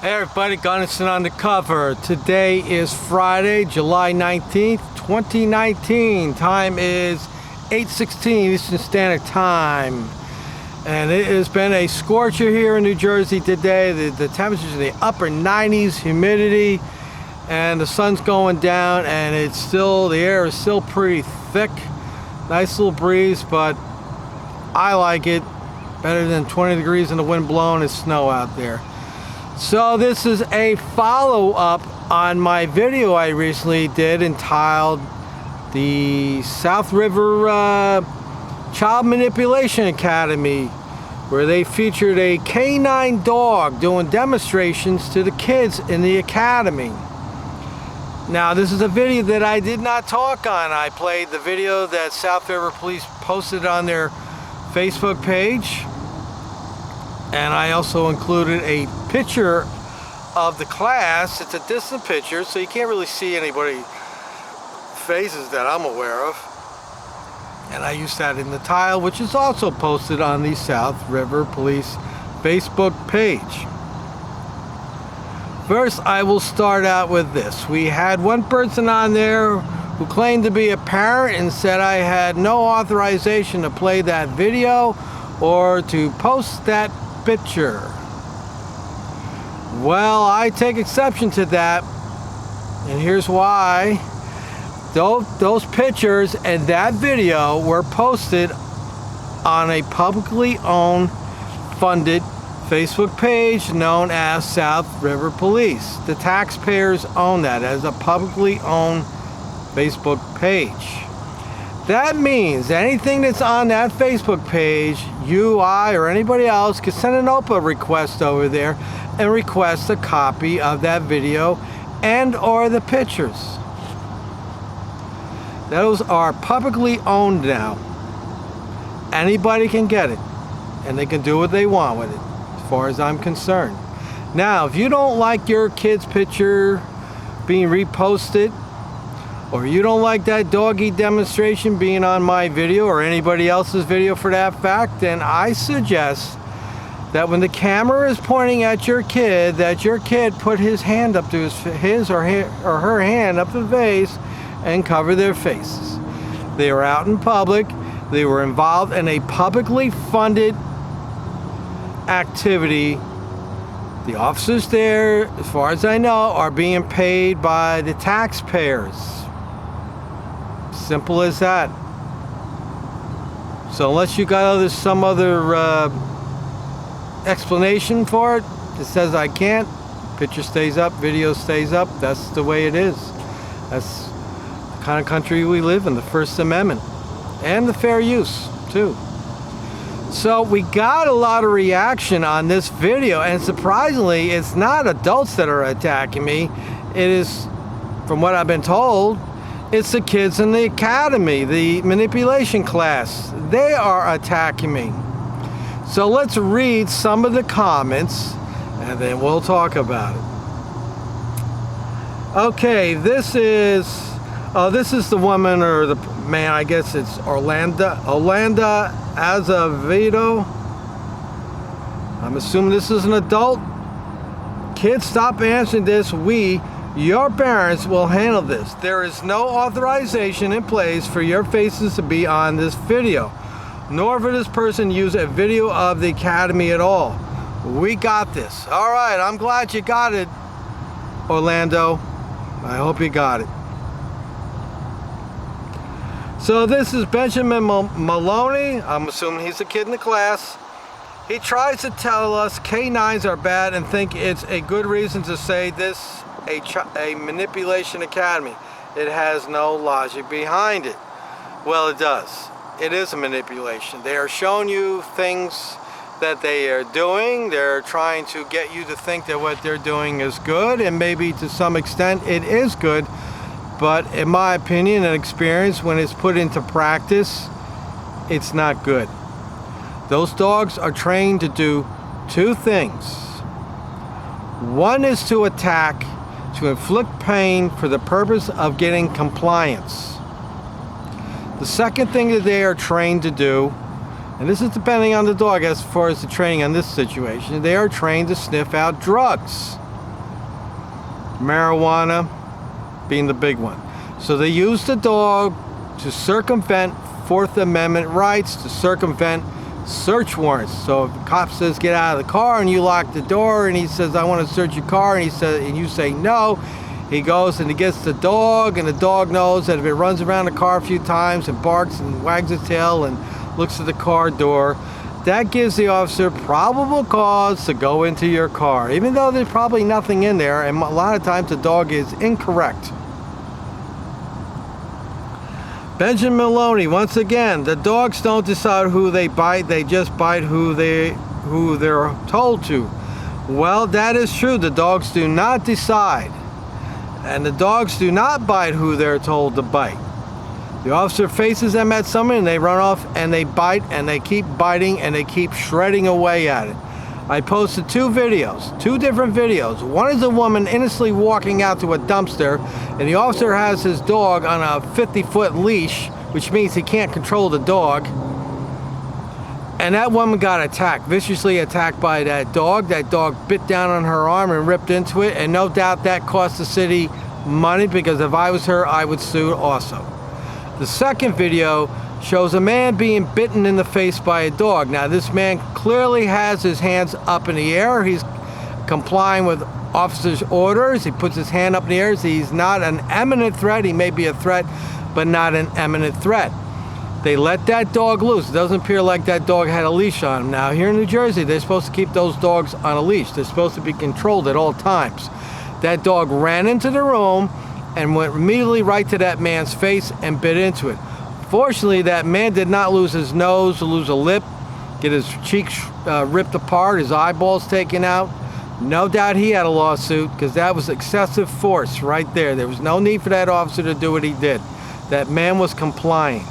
Hey everybody, Gunnison on the cover. Today is Friday, July 19th, 2019. Time is 8:16 Eastern Standard Time. And it has been a scorcher here in New Jersey today. The temperature's in the upper 90s, humidity, and the sun's going down, and the air is still pretty thick. Nice little breeze, but I like it. Better than 20 degrees and the wind blowing and snow out there. So this is a follow-up on my video I recently did entitled the South River Child Manipulation Academy, where they featured a canine dog doing demonstrations to the kids in the academy. Now this is a video that I did not talk on. I played the video that South River Police posted on their Facebook page, and I also included a picture of the class. It's a distant picture, so you can't really see anybody's faces that I'm aware of. And I used that in the title, which is also posted on the South River Police Facebook page. First, I will start out with this. We had one person on there who claimed to be a parent and said I had no authorization to play that video or to post that picture. Well, I take exception to that, and here's why. Those pictures and that video were posted on a publicly owned, funded Facebook page known as South River Police. The taxpayers own that as a publicly owned Facebook page. That means anything that's on that Facebook page, you, I, or anybody else can send an OPA request over there and request a copy of that video and or the pictures. Those are publicly owned now. Anybody can get it, and they can do what they want with it, as far as I'm concerned. Now, if you don't like your kid's picture being reposted, or you don't like that doggy demonstration being on my video or anybody else's video for that fact, then I suggest that when the camera is pointing at your kid, that your kid put his hand up to his or her hand up to the face and cover their faces. They were out in public. They were involved in a publicly funded activity. The officers there, as far as I know, are being paid by the taxpayers. Simple as that. So unless you got some other explanation for it, it says I can't. Picture stays up, video stays up. That's the way it is. That's the kind of country we live in, the First Amendment. And the fair use, too. So we got a lot of reaction on this video, and surprisingly, it's not adults that are attacking me. It is, from what I've been told, it's the kids in the academy, the manipulation class. They are attacking me. So let's read some of the comments, and then we'll talk about it. Okay, this is the woman or the man, I guess it's Orlando Azevedo. I'm assuming this is an adult. Kids, stop answering this. Your parents will handle this. There is no authorization in place for your faces to be on this video, nor for this person to use a video of the academy at all. We got this. All right, I'm glad you got it, Orlando. I hope you got it. So this is Benjamin Maloney. I'm assuming he's a kid in the class. He tries to tell us canines are bad and think it's a good reason to say this a manipulation academy. It has no logic behind it. Well, it does. It is a manipulation. They are showing you things that they are doing. They're trying to get you to think that what they're doing is good, and maybe to some extent it is good, but in my opinion and experience, when it's put into practice, it's not good. Those dogs are trained to do two things. One is to attack, to inflict pain for the purpose of getting compliance. The second thing that they are trained to do, and this is depending on the dog as far as the training on this situation, they are trained to sniff out drugs. marijuana being the big one. So they used the dog to circumvent Fourth Amendment rights, to circumvent search warrants. So if the cop says get out of the car and you lock the door and he says I want to search your car and you say no, he goes and he gets the dog, and the dog knows that if it runs around the car a few times and barks and wags its tail and looks at the car door, that gives the officer probable cause to go into your car, even though there's probably nothing in there, and a lot of times the dog is incorrect. Benjamin Maloney, once again, the dogs don't decide who they bite, they just bite who they're told to. Well, that is true. The dogs do not decide. And the dogs do not bite who they're told to bite. The officer faces them at someone and they run off and they bite and they keep biting and they keep shredding away at it. I posted two different videos. One is a woman innocently walking out to a dumpster, and the officer has his dog on a 50-foot leash, which means he can't control the dog. And that woman got attacked, viciously attacked by that dog. That dog bit down on her arm and ripped into it, and no doubt that cost the city money, because if I was her, I would sue also. The second video shows a man being bitten in the face by a dog. Now this man clearly has his hands up in the air. He's complying with officer's orders. He puts his hand up in the air. He's not an imminent threat. He may be a threat, but not an imminent threat. They let that dog loose. It doesn't appear like that dog had a leash on him. Now here in New Jersey, they're supposed to keep those dogs on a leash. They're supposed to be controlled at all times. That dog ran into the room and went immediately right to that man's face and bit into it. Fortunately, that man did not lose his nose, lose a lip, get his cheeks ripped apart, his eyeballs taken out. No doubt he had a lawsuit, because that was excessive force right there. There was no need for that officer to do what he did. That man was complying.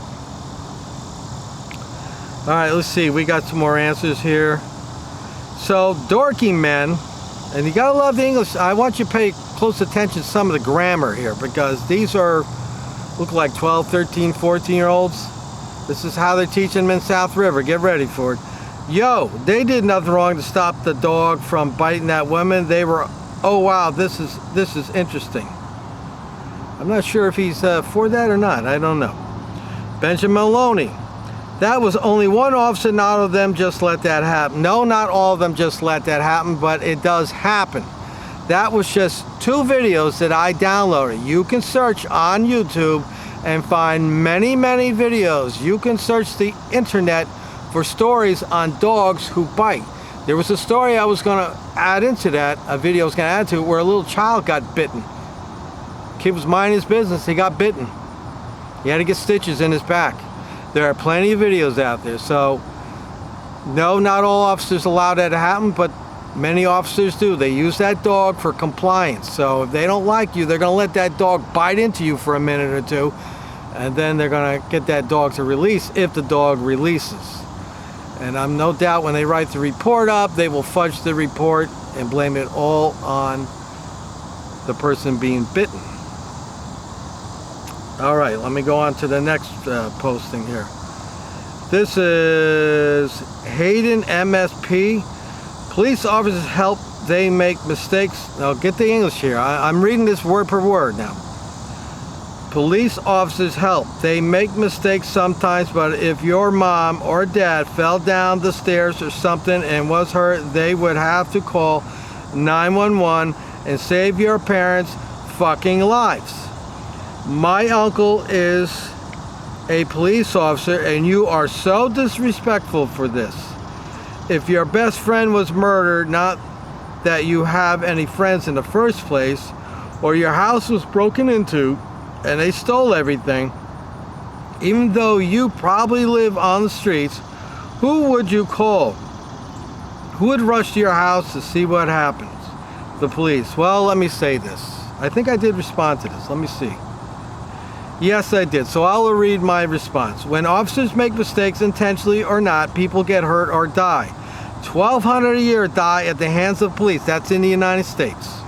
All right, let's see. We got some more answers here. So, dorky men, and you gotta love the English. I want you to pay close attention to some of the grammar here, because these look like 12, 13, 14-year-olds. This is how they're teaching them in South River. Get ready for it. Yo, they did nothing wrong to stop the dog from biting that woman. They were, oh wow, this is interesting. I'm not sure if he's for that or not. I don't know. Benjamin Maloney. That was only one officer, not all of them just let that happen. No, not all of them just let that happen, but it does happen. That was just two videos that I downloaded. You can search on YouTube and find many, many videos. You can search the internet for stories on dogs who bite. There was a story I was going to add into that, a video I was going to add to it, where a little child got bitten. Kid was minding his business, he got bitten. He had to get stitches in his back. There are plenty of videos out there. So, no, not all officers allow that to happen, but many officers do. They use that dog for compliance. So if they don't like you, they're going to let that dog bite into you for a minute or two, and then they're going to get that dog to release if the dog releases. And I'm no doubt when they write the report up, they will fudge the report and blame it all on the person being bitten. All right, let me go on to the next posting here. This is Hayden MSP. Police officers help, they make mistakes. Now get the English here. I'm reading this word per word now. Police officers help. They make mistakes sometimes, but if your mom or dad fell down the stairs or something and was hurt, they would have to call 911 and save your parents' fucking lives. My uncle is a police officer, and you are so disrespectful for this. If your best friend was murdered, not that you have any friends in the first place, or your house was broken into and they stole everything, even though you probably live on the streets, who would you call? Who would rush to your house to see what happens? The police. Well, let me say this. I think I did respond to this. Let me see. Yes, I did. So I will read my response. When officers make mistakes, intentionally or not, people get hurt or die. 1,200 a year die at the hands of police. That's in the United States.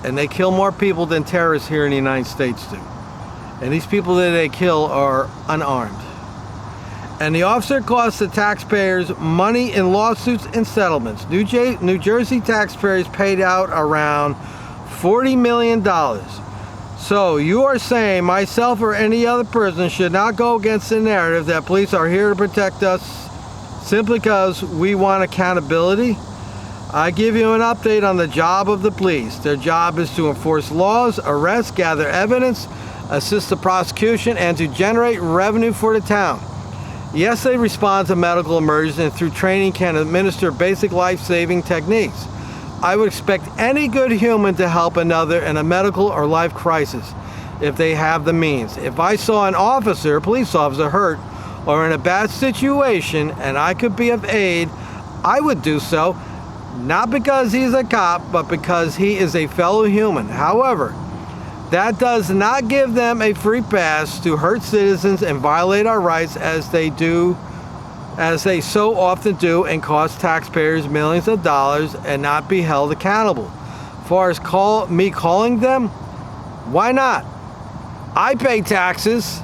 And they kill more people than terrorists here in the United States do. And these people that they kill are unarmed. And the officer costs the taxpayers money in lawsuits and settlements. New Jersey taxpayers paid out around $40 million. So you are saying myself or any other person should not go against the narrative that police are here to protect us simply because we want accountability? I give you an update on the job of the police. Their job is to enforce laws, arrest, gather evidence, assist the prosecution, and to generate revenue for the town. Yes, they respond to medical emergencies and through training can administer basic life-saving techniques. I would expect any good human to help another in a medical or life crisis if they have the means. If I saw an officer, police officer, hurt or in a bad situation and I could be of aid, I would do so, not because he's a cop, but because he is a fellow human. However, that does not give them a free pass to hurt citizens and violate our rights as they so often do and cost taxpayers millions of dollars and not be held accountable. As far as calling them, why not? I pay taxes.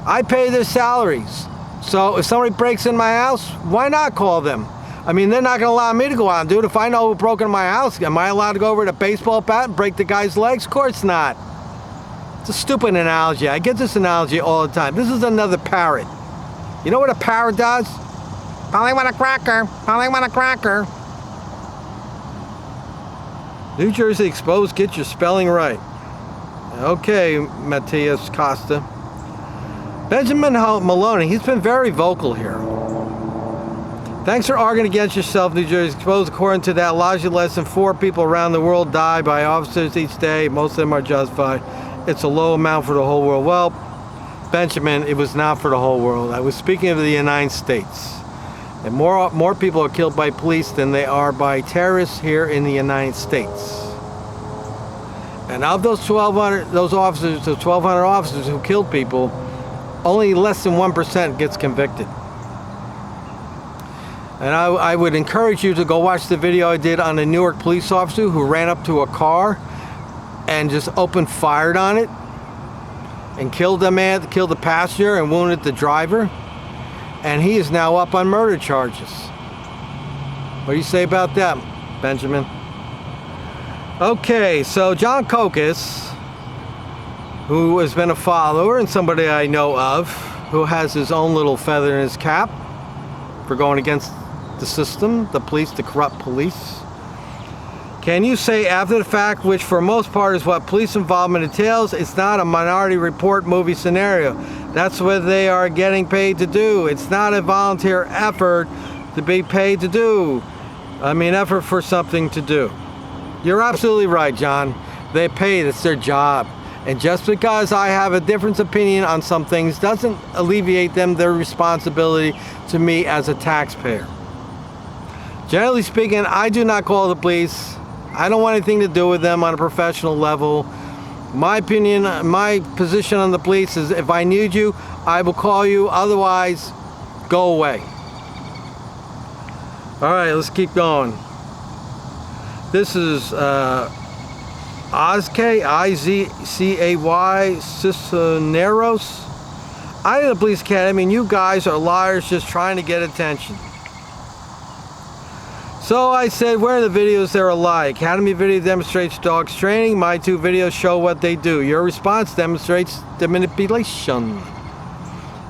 I pay their salaries. So if somebody breaks in my house, why not call them? I mean, they're not going to allow me to go out and do it. If I know who broke into my house, am I allowed to go over to a baseball bat and break the guy's legs? Of course not. It's a stupid analogy. I get this analogy all the time. This is another parrot. You know what a parrot does? Polly want a cracker. Polly want a cracker. New Jersey Exposed, get your spelling right. Okay, Matthias Costa. Benjamin Maloney, he's been very vocal here. Thanks for arguing against yourself, New Jersey Exposed. According to that logic lesson, 4 people around the world die by officers each day. Most of them are justified. It's a low amount for the whole world. Well, Benjamin, it was not for the whole world. I was speaking of the United States. And more people are killed by police than they are by terrorists here in the United States. And of those 1,200 officers who killed people, only less than 1% gets convicted. And I would encourage you to go watch the video I did on a Newark police officer who ran up to a car and just opened fired on it and killed the man, killed the passenger and wounded the driver. And he is now up on murder charges. What do you say about that, Benjamin? Okay, so John Kokis, who has been a follower and somebody I know of, who has his own little feather in his cap for going against the system, the police, the corrupt police. Can you say after the fact, which for most part is what police involvement entails, it's not a Minority Report movie scenario. That's what they are getting paid to do. It's not a volunteer effort to be paid to do. I mean, effort for something to do. You're absolutely right, John. They pay, it's their job. And just because I have a different opinion on some things doesn't alleviate them their responsibility to me as a taxpayer. Generally speaking, I do not call the police. I don't want anything to do with them on a professional level. My opinion, my position on the police is if I need you, I will call you. Otherwise, go away. All right, let's keep going. This is Ozcay, I-Z-C-A-Y, Cisneros. I in the police academy, and you guys are liars just trying to get attention. So I said, where are the videos they're alike? Academy video demonstrates dogs training. My 2 videos show what they do. Your response demonstrates the manipulation.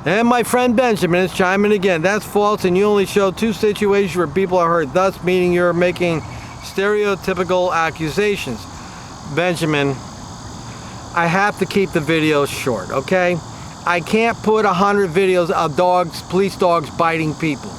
And my friend Benjamin is chiming again. That's false, and you only show 2 situations where people are hurt, thus meaning you're making stereotypical accusations. Benjamin, I have to keep the videos short, okay? I can't put 100 videos of dogs, police dogs biting people.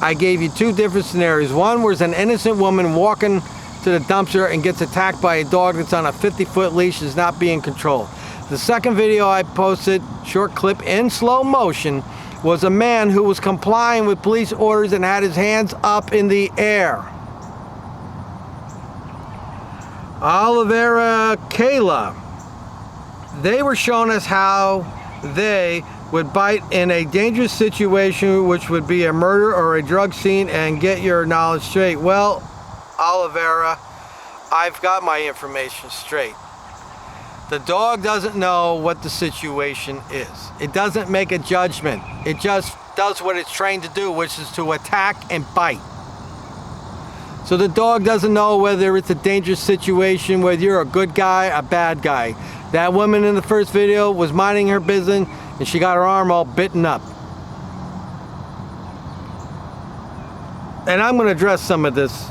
I gave you 2 different scenarios. One was an innocent woman walking to the dumpster and gets attacked by a dog that's on a 50-foot leash and is not being controlled. The second video I posted, short clip in slow motion, was a man who was complying with police orders and had his hands up in the air. Oliveira Kayla. They were showing us how they would bite in a dangerous situation, which would be a murder or a drug scene, and get your knowledge straight. Well, Oliveira, I've got my information straight. The dog doesn't know what the situation is. It doesn't make a judgment. It just does what it's trained to do, which is to attack and bite. So the dog doesn't know whether it's a dangerous situation, whether you're a good guy, a bad guy. That woman in the first video was minding her business and she got her arm all bitten up. And I'm going to address some of this,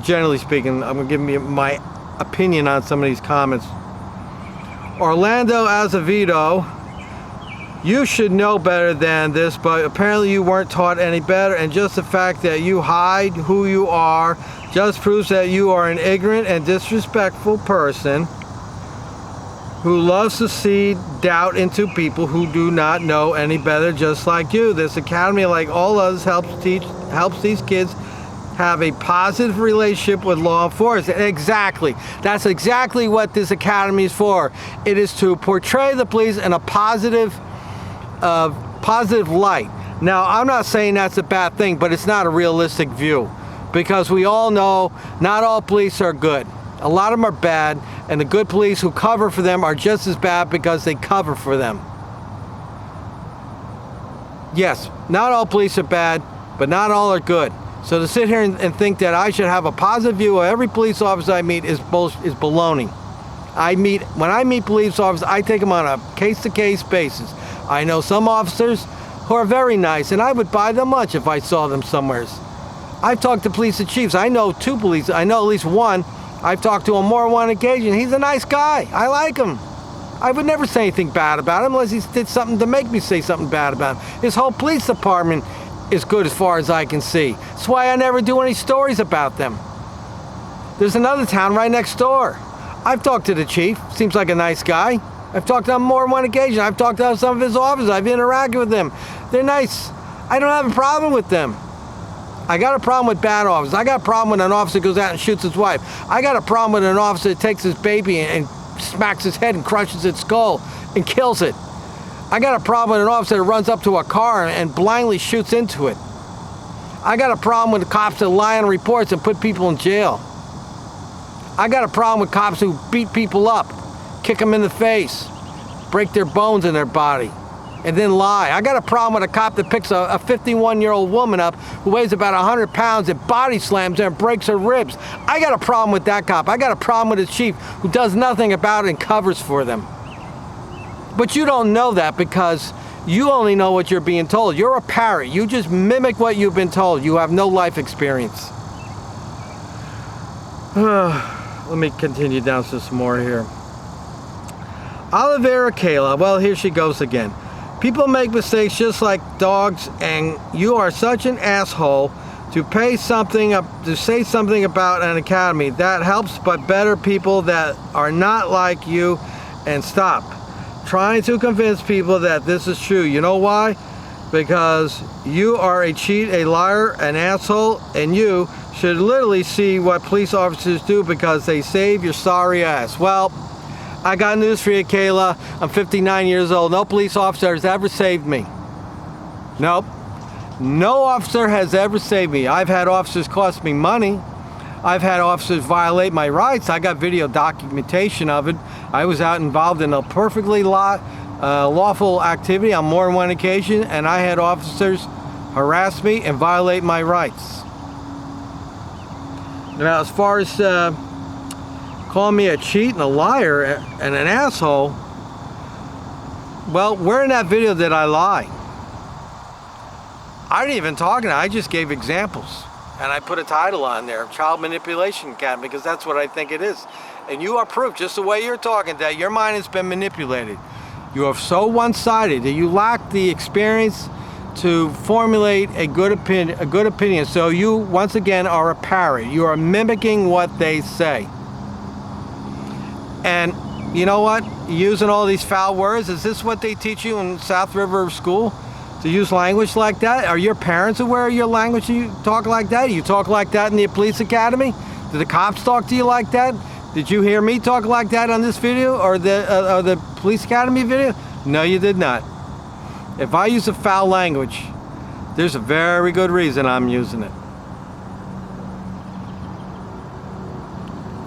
generally speaking. I'm going to give you my opinion on some of these comments. Orlando Azevedo, you should know better than this, but apparently you weren't taught any better, and just the fact that you hide who you are just proves that you are an ignorant and disrespectful person who loves to seed doubt into people who do not know any better, just like you. This academy, like all others, helps these kids have a positive relationship with law enforcement. Exactly. That's exactly what this academy is for. It is to portray the police in a positive light. Now, I'm not saying that's a bad thing, but it's not a realistic view, because we all know not all police are good. A lot of them are bad, and the good police who cover for them are just as bad because they cover for them. Yes, not all police are bad, but not all are good. So to sit here and think that I should have a positive view of every police officer I meet is baloney. When I meet police officers, I take them on a case-to-case basis. I know some officers who are very nice, and I would buy them lunch if I saw them somewhere. I've talked to police chiefs. I know two police. I know at least one. I've talked to him more than one occasion. He's a nice guy. I like him. I would never say anything bad about him unless he did something to make me say something bad about him. His whole police department is good as far as I can see. That's why I never do any stories about them. There's another town right next door. I've talked to the chief. Seems like a nice guy. I've talked to him more than one occasion. I've talked to some of his officers. I've interacted with them. They're nice. I don't have a problem with them. I got a problem with bad officers. I got a problem when an officer goes out and shoots his wife. I got a problem with an officer that takes his baby and smacks his head and crushes its skull and kills it. I got a problem with an officer that runs up to a car and blindly shoots into it. I got a problem with the cops that lie on reports and put people in jail. I got a problem with cops who beat people up, kick them in the face, break their bones in their body, and then lie. I got a problem with a cop that picks a 51-year-old woman up who weighs about 100 pounds and body slams her and breaks her ribs. I got a problem with that cop. I got a problem with the chief who does nothing about it and covers for them. But you don't know that because you only know what you're being told. You're a parrot. You just mimic what you've been told. You have no life experience. Let me continue down to some more here. Oliveira Kayla, well, here she goes again. People make mistakes just like dogs, and you are such an asshole to say something about an academy that helps but better people that are not like you, and stop trying to convince people that this is true. You know why? Because you are a cheat, a liar, an asshole, and you should literally see what police officers do because they save your sorry ass. Well, I got news for you, Kayla. I'm 59 years old. No police officer has ever saved me. Nope. No officer has ever saved me. I've had officers cost me money. I've had officers violate my rights. I got video documentation of it. I was out involved in a perfectly lawful activity on more than one occasion, and I had officers harass me and violate my rights. Now, as far as calling me a cheat and a liar and an asshole, well, where in that video did I lie? I didn't even talk. I just gave examples, and I put a title on there, Child Manipulation Academy, because that's what I think it is. And you are proof, just the way you're talking, that your mind has been manipulated. You are so one-sided that you lack the experience to formulate a good opinion. So you, once again, are a parrot. You are mimicking what they say. And you know what? Using all these foul words, is this what they teach you in South River School? To use language like that? Are your parents aware of your language? You talk like that? You talk like that in the police academy? Did the cops talk to you like that? Did you hear me talk like that on this video or the police academy video? No, you did not. If I use a foul language, there's a very good reason I'm using it.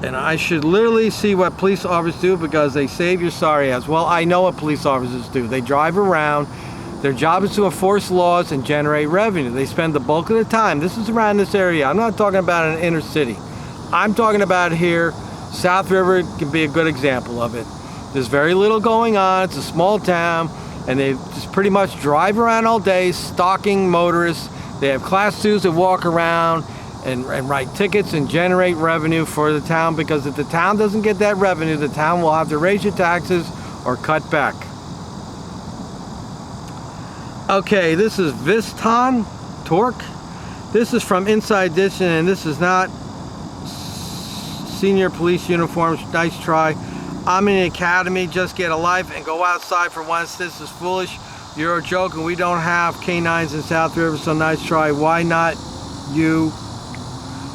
And I should literally see what police officers do because they save your sorry ass. Well, I know what police officers do. They drive around Their job is to enforce laws and generate revenue. They spend the bulk of the time. This is around this area. I'm not talking about an inner city. I'm talking about here. South River can be a good example of it. There's very little going on. It's a small town, and they just pretty much drive around all day, stalking motorists. They have Class 2s that walk around and write tickets and generate revenue for the town, because if the town doesn't get that revenue, the town will have to raise your taxes or cut back. Okay, this is Viston Torque. This is from Inside Edition, and this is not senior police uniforms. Nice try. I'm in the academy. Just get a life and go outside for once. This is foolish. You're a joke, and we don't have canines in South River, so nice try. Why not you?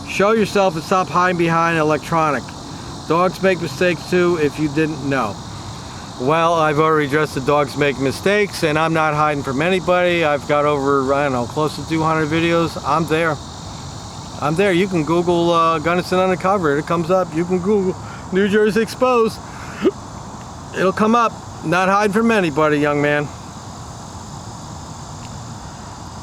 Show yourself and stop hiding behind electronic. Dogs make mistakes too, if you didn't know. Well, I've already addressed the dogs make mistakes, and I'm not hiding from anybody. I've got over, I don't know, close to 200 videos. I'm there. I'm there. You can Google Gunnison Undercover. It comes up. You can Google New Jersey Exposed. It'll come up. Not hiding from anybody, young man.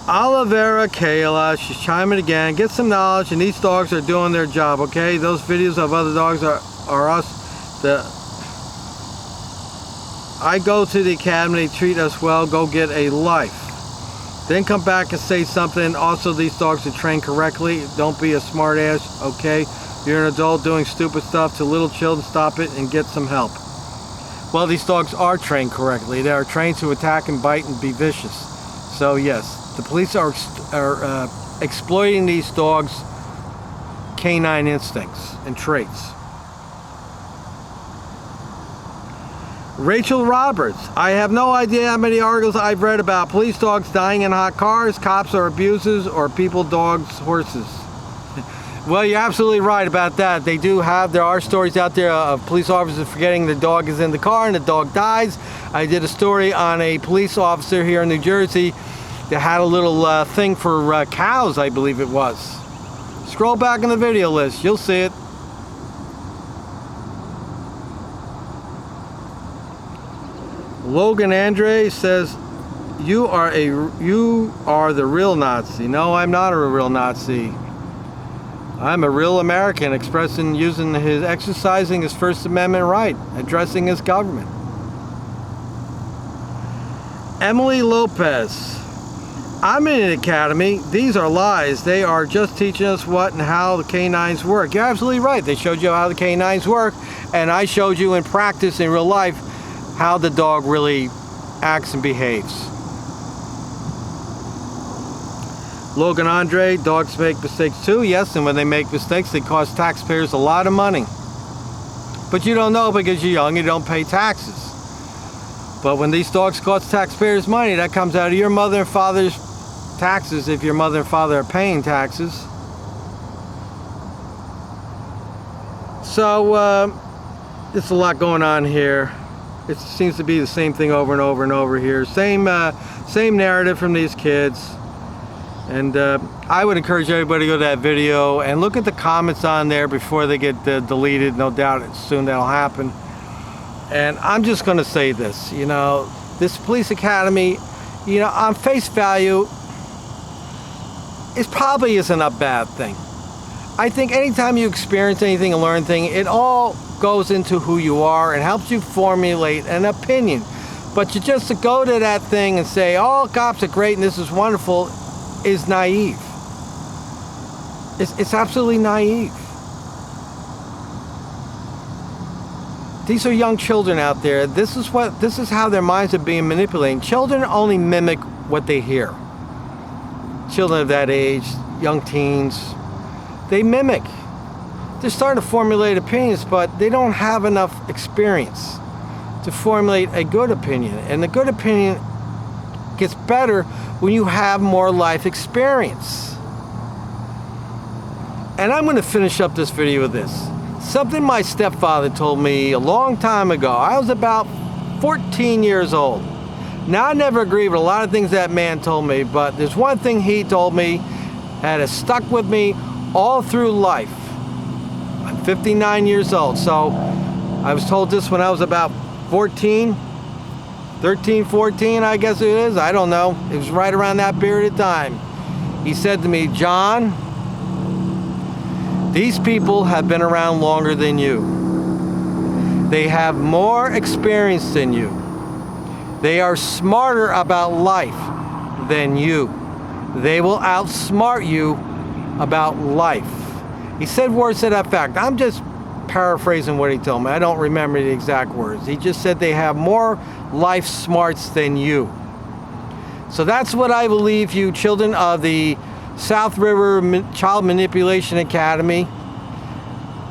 Olivera Kayla, she's chiming again. Get some knowledge, and these dogs are doing their job, okay? Those videos of other dogs are us. I go to the academy, treat us well, go get a life. Then come back and say something. Also, these dogs are trained correctly. Don't be a smart ass, okay? You're an adult doing stupid stuff to little children. Stop it and get some help. Well, these dogs are trained correctly. They are trained to attack and bite and be vicious. So yes, the police are exploiting these dogs' canine instincts and traits. Rachel Roberts, I have no idea how many articles I've read about police dogs dying in hot cars, cops are abusers, or people, dogs, horses. Well, you're absolutely right about that. There are stories out there of police officers forgetting the dog is in the car and the dog dies. I did a story on a police officer here in New Jersey that had a little thing for cows, I believe it was. Scroll back in the video list, you'll see it. Logan Andre says, you are the real Nazi. No, I'm not a real Nazi. I'm a real American expressing, exercising his First Amendment right, addressing his government. Emily Lopez, I'm in an academy. These are lies. They are just teaching us what and how the canines work. You're absolutely right. They showed you how the canines work, and I showed you in practice in real life how the dog really acts and behaves. Logan Andre, dogs make mistakes too. Yes, and when they make mistakes, they cost taxpayers a lot of money. But you don't know because you're young, you don't pay taxes. But when these dogs cost taxpayers money, that comes out of your mother and father's taxes, if your mother and father are paying taxes. So, it's a lot going on here. It seems to be the same thing over and over and over here. Same narrative from these kids. And I would encourage everybody to go to that video and look at the comments on there before they get deleted. No doubt soon that'll happen. And I'm just going to say this, this police academy, on face value, it probably isn't a bad thing. I think anytime you experience anything and learn anything, it all goes into who you are and helps you formulate an opinion. But just to go to that thing and say, oh, cops are great and this is wonderful, is naive. It's absolutely naive. These are young children out there. This is how their minds are being manipulated. Children only mimic what they hear. Children of that age, young teens, they mimic. They're starting to formulate opinions, but they don't have enough experience to formulate a good opinion. And the good opinion gets better when you have more life experience. And I'm going to finish up this video with this. Something my stepfather told me a long time ago. I was about 14 years old. Now, I never agree with a lot of things that man told me, but there's one thing he told me that has stuck with me all through life. I'm 59 years old, so I was told this when I was about 14. 13, 14, I guess it is. I don't know. It was right around that period of time. He said to me, John, these people have been around longer than you. They have more experience than you. They are smarter about life than you. They will outsmart you about life. He said words to that fact. I'm just paraphrasing what he told me. I don't remember the exact words. He just said they have more life smarts than you. So that's what I believe, you children of the South River Child Manipulation Academy,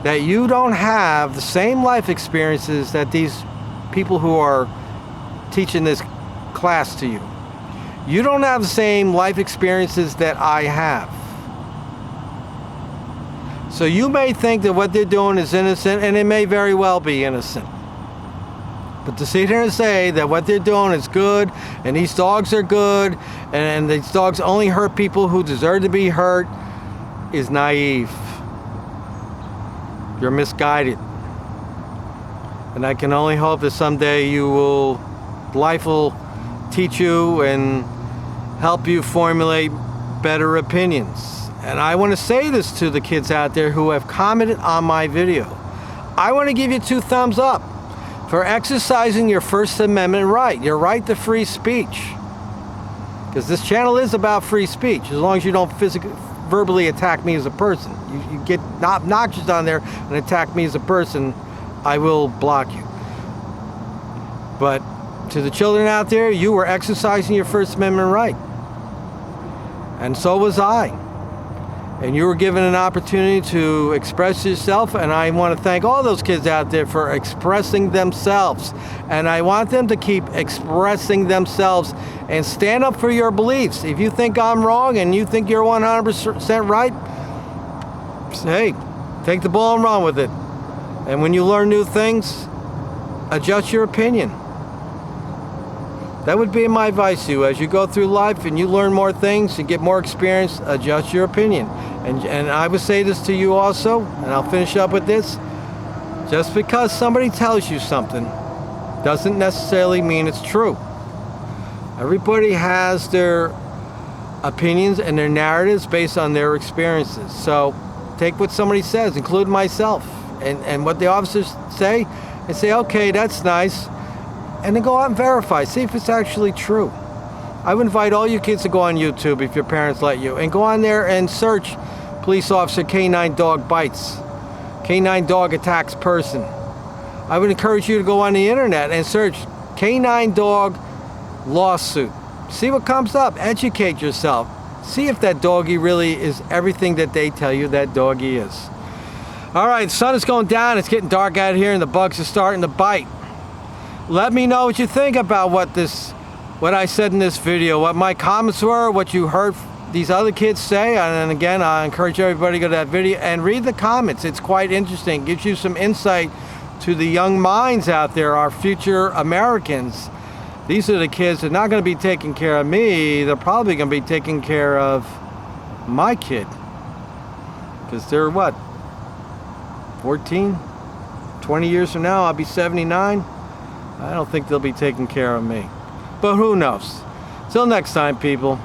that you don't have the same life experiences that these people who are teaching this class to you. You don't have the same life experiences that I have. So you may think that what they're doing is innocent, and it may very well be innocent. But to sit here and say that what they're doing is good, and these dogs are good, and these dogs only hurt people who deserve to be hurt, is naive. You're misguided. And I can only hope that someday life will teach you and help you formulate better opinions. And I want to say this to the kids out there who have commented on my video. I want to give you 2 thumbs up for exercising your First Amendment right, your right to free speech. Because this channel is about free speech, as long as you don't verbally attack me as a person. You get obnoxious on there and attack me as a person, I will block you. But to the children out there, you were exercising your First Amendment right. And so was I. And you were given an opportunity to express yourself, and I want to thank all those kids out there for expressing themselves. And I want them to keep expressing themselves and stand up for your beliefs. If you think I'm wrong and you think you're 100% right, hey, take the ball and run with it. And when you learn new things, adjust your opinion. That would be my advice to you. As you go through life and you learn more things, you get more experience, adjust your opinion. And I would say this to you also, and I'll finish up with this. Just because somebody tells you something doesn't necessarily mean it's true. Everybody has their opinions and their narratives based on their experiences. So take what somebody says, including myself, and what the officers say, and say, okay, that's nice. And then go out and verify, see if it's actually true. I would invite all you kids to go on YouTube, if your parents let you, and go on there and search police officer Canine Dog Bites, Canine Dog Attacks Person. I would encourage you to go on the internet and search Canine Dog Lawsuit. See what comes up, educate yourself. See if that doggy really is everything that they tell you that doggy is. All right, the sun is going down, it's getting dark out here, and the bugs are starting to bite. Let me know what you think about what I said in this video, what my comments were, what you heard these other kids say. And again, I encourage everybody to go to that video and read the comments. It's quite interesting. It gives you some insight to the young minds out there, our future Americans. These are the kids that are not going to be taking care of me. They're probably going to be taking care of my kid. Because they're what? 14? 20 years from now, I'll be 79. I don't think they'll be taking care of me. But who knows? Till next time, people.